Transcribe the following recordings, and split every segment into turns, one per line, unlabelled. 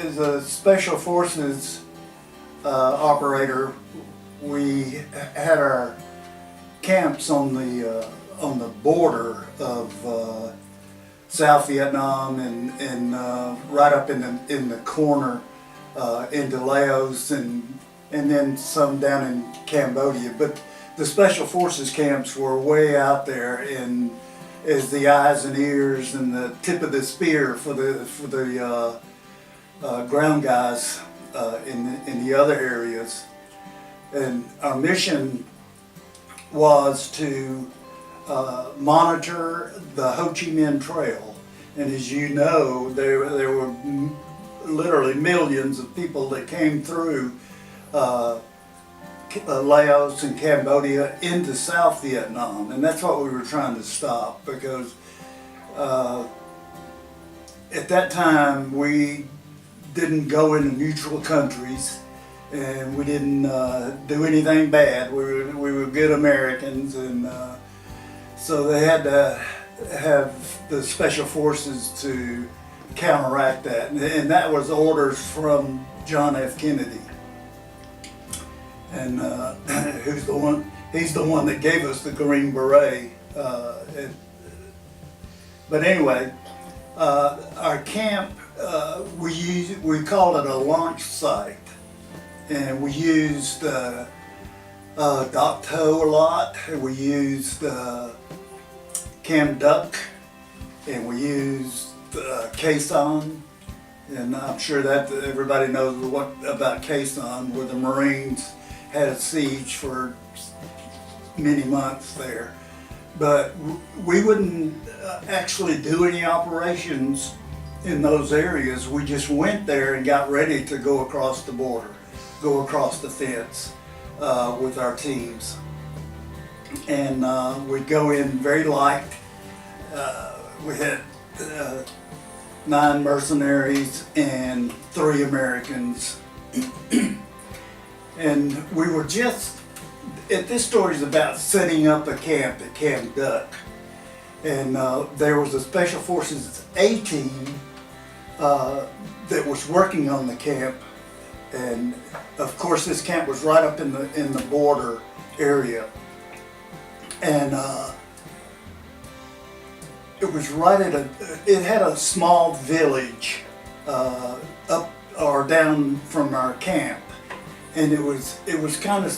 as a special forces operator, we had our camps on the border of South Vietnam and right up in the corner into Laos and then some down in Cambodia. But the special forces camps were way out there and as the eyes and ears and the tip of the spear for the ground guys in the other areas. And our mission was to monitor the Ho Chi Minh Trail. And as you know, there were literally millions of people that came through Laos and Cambodia into South Vietnam, and that's what we were trying to stop, because at that time we didn't go into neutral countries and we didn't do anything bad. We were good Americans, and so they had to have the special forces to counteract that, and that was orders from John F. Kennedy. And who's the one? He's the one that gave us the Green Beret. But anyway, our camp, we called it a launch site, and we used Doc Toe a lot. We used Cam Duck, and we used Caisson. And I'm sure that everybody knows what about Caisson, where the Marines had a siege for many months there. But we wouldn't actually do any operations in those areas. We just went there and got ready to go across the border, go across the fence with our teams. And we'd go in very light. We had 9 mercenaries and 3 Americans. And we were just, this story is about setting up a camp at Camp Duck. And there was a Special Forces A team that was working on the camp. And of course this camp was right up in the border area. And it was right at it had a small village up or down from our camp. And it was kind of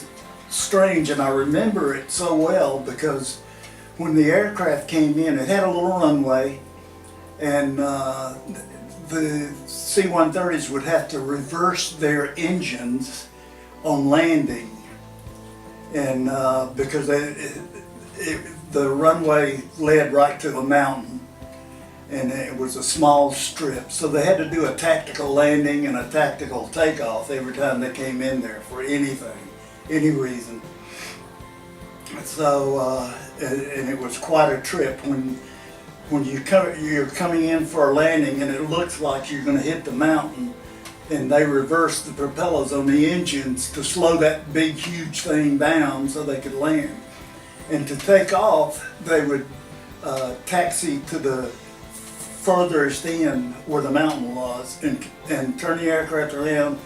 strange, and I remember it so well because when the aircraft came in, it had a little runway, and the C-130s would have to reverse their engines on landing, and because the runway led right to the mountain, and it was a small strip, so they had to do a tactical landing and a tactical takeoff every time they came in there for anything, any reason. So, and it was quite a trip when you're coming in for a landing and it looks like you're going to hit the mountain, and they reverse the propellers on the engines to slow that big huge thing down so they could land. And to take off, they would taxi to the furthest end where the mountain was and turn the aircraft around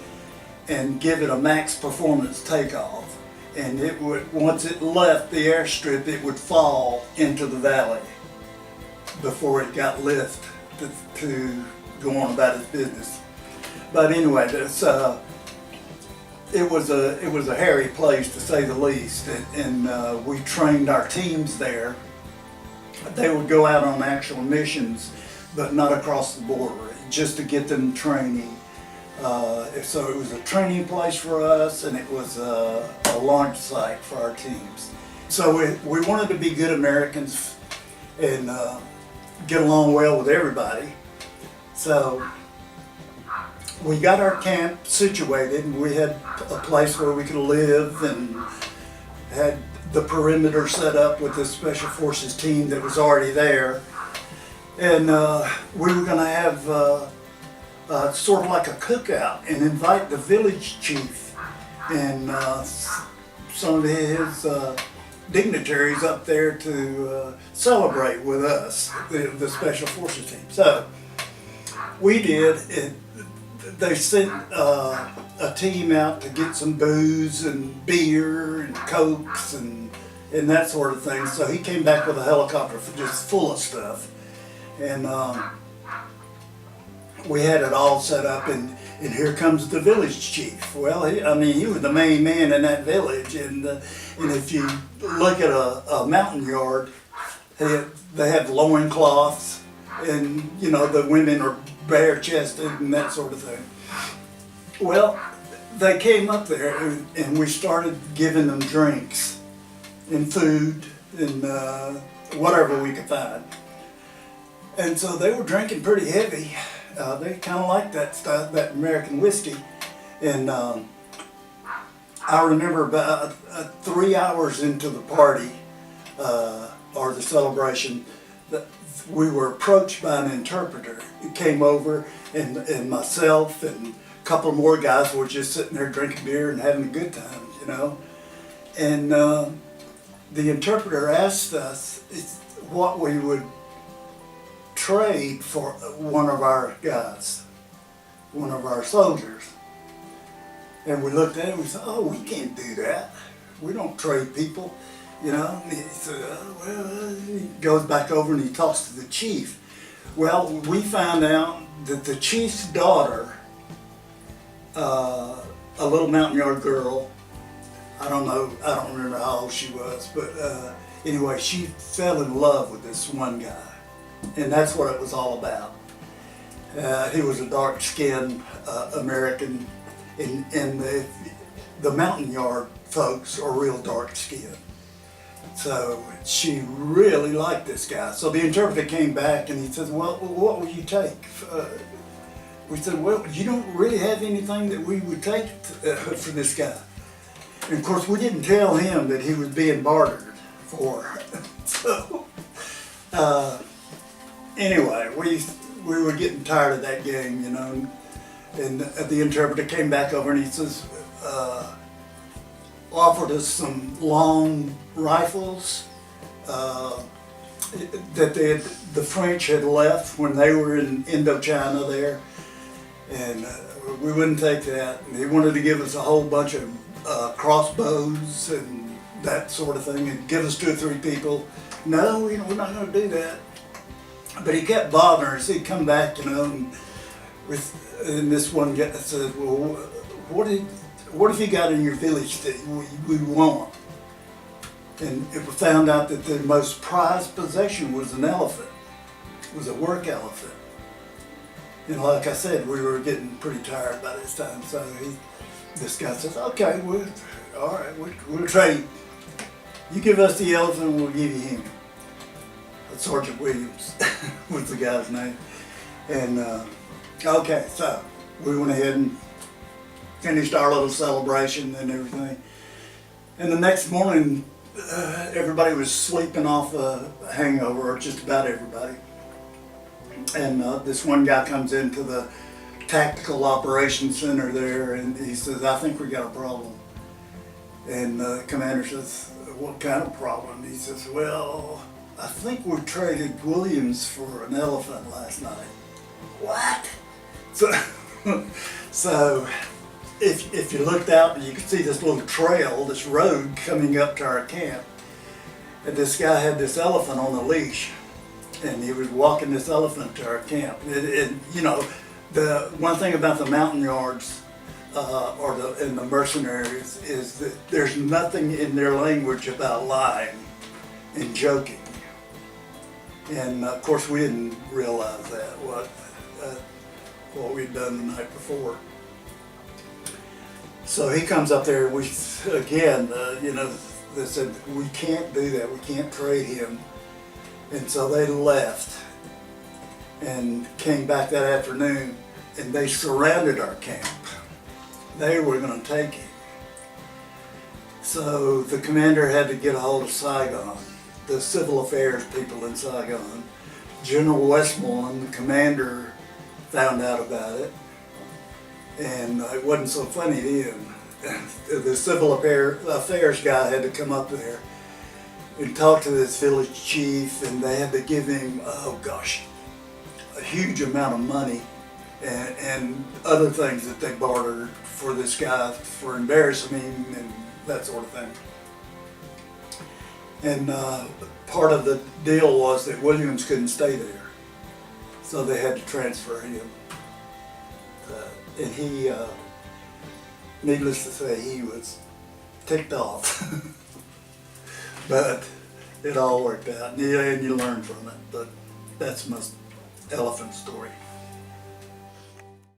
and give it a max performance takeoff. And it would, once it left the airstrip, it would fall into the valley before it got lift to go on about its business. But anyway, it was a hairy place, to say the least, and we trained our teams there. They would go out on actual missions, but not across the border, just to get them training. So it was a training place for us, and it was a launch site for our teams. So we wanted to be good Americans and get along well with everybody. So we got our camp situated, and we had a place where we could live and had the perimeter set up with the Special Forces team that was already there. And we were going to have sort of like a cookout and invite the village chief and some of his dignitaries up there to celebrate with us, the Special Forces team. So we did. they sent a team out to get some booze and beer and cokes and that sort of thing. So he came back with a helicopter just full of stuff, and we had it all set up. And here comes the village chief. Well, he was the main man in that village, and if you look at a mountain yard, they have loincloths, and the women are bare chested and that sort of thing. Well, they came up there and we started giving them drinks and food and whatever we could find. And so they were drinking pretty heavy. They kind of liked that stuff, that American whiskey. And I remember about 3 hours into the party or the celebration, we were approached by an interpreter. He came over, and myself and a couple more guys were just sitting there drinking beer and having a good time, And the interpreter asked us what we would trade for one of our guys, one of our soldiers. And we looked at it and we said, oh, we can't do that. We don't trade people, And he said, oh, well, he goes back over and he talks to the chief. Well, we found out that the chief's daughter, a little mountain yard girl, I don't remember how old she was, but anyway, she fell in love with this one guy. And that's what it was all about. He was a dark-skinned American, and the mountain yard folks are real dark-skinned. So she really liked this guy. So the interpreter came back and he said, well, what would you take? We said, well, you don't really have anything that we would take for this guy. And of course, we didn't tell him that he was being bartered for. So, anyway, we were getting tired of that game, and the interpreter came back over and he says, offered us some long rifles that the French had left when they were in Indochina there, and we wouldn't take that. And he wanted to give us a whole bunch of crossbows and that sort of thing, and give us 2 or 3 people. No, we're not going to do that. But he kept bothering us. He'd come back, and this one guy said, well, what have you got in your village that we want? And it was found out that the most prized possession was an elephant. It was a work elephant. Like I said, we were getting pretty tired by this time. So this guy says, okay, all right, we'll trade. You give us the elephant, we'll give you him. Sergeant Williams was the guy's name. And okay, so we went ahead and finished our little celebration and everything. And the next morning, everybody was sleeping off a hangover, or just about everybody. And this one guy comes into the tactical operations center there, and he says, I think we got a problem. And the commander says, what kind of problem? He says, well, I think we traded Williams for an elephant last night. What? So if you looked out, you could see this little trail, this road coming up to our camp. And this guy had this elephant on a leash, and he was walking this elephant to our camp. The one thing about the mountain yards and the mercenaries is that there's nothing in their language about lying and joking. And of course, we didn't realize that, what we'd done the night before. So he comes up there, they said, we can't do that, we can't trade him. And so they left and came back that afternoon, and they surrounded our camp. They were going to take him. So the commander had to get a hold of Saigon, the civil affairs people in Saigon. General Westmoreland, the commander, found out about it, and it wasn't so funny then. The civil affairs guy had to come up there and talk to this village chief, and they had to give him, a huge amount of money and other things that they bartered for this guy for embarrassing him and that sort of thing. And part of the deal was that Williams couldn't stay there, so they had to transfer him. And he, needless to say, he was ticked off. But it all worked out, and you learn from it. But that's my elephant story.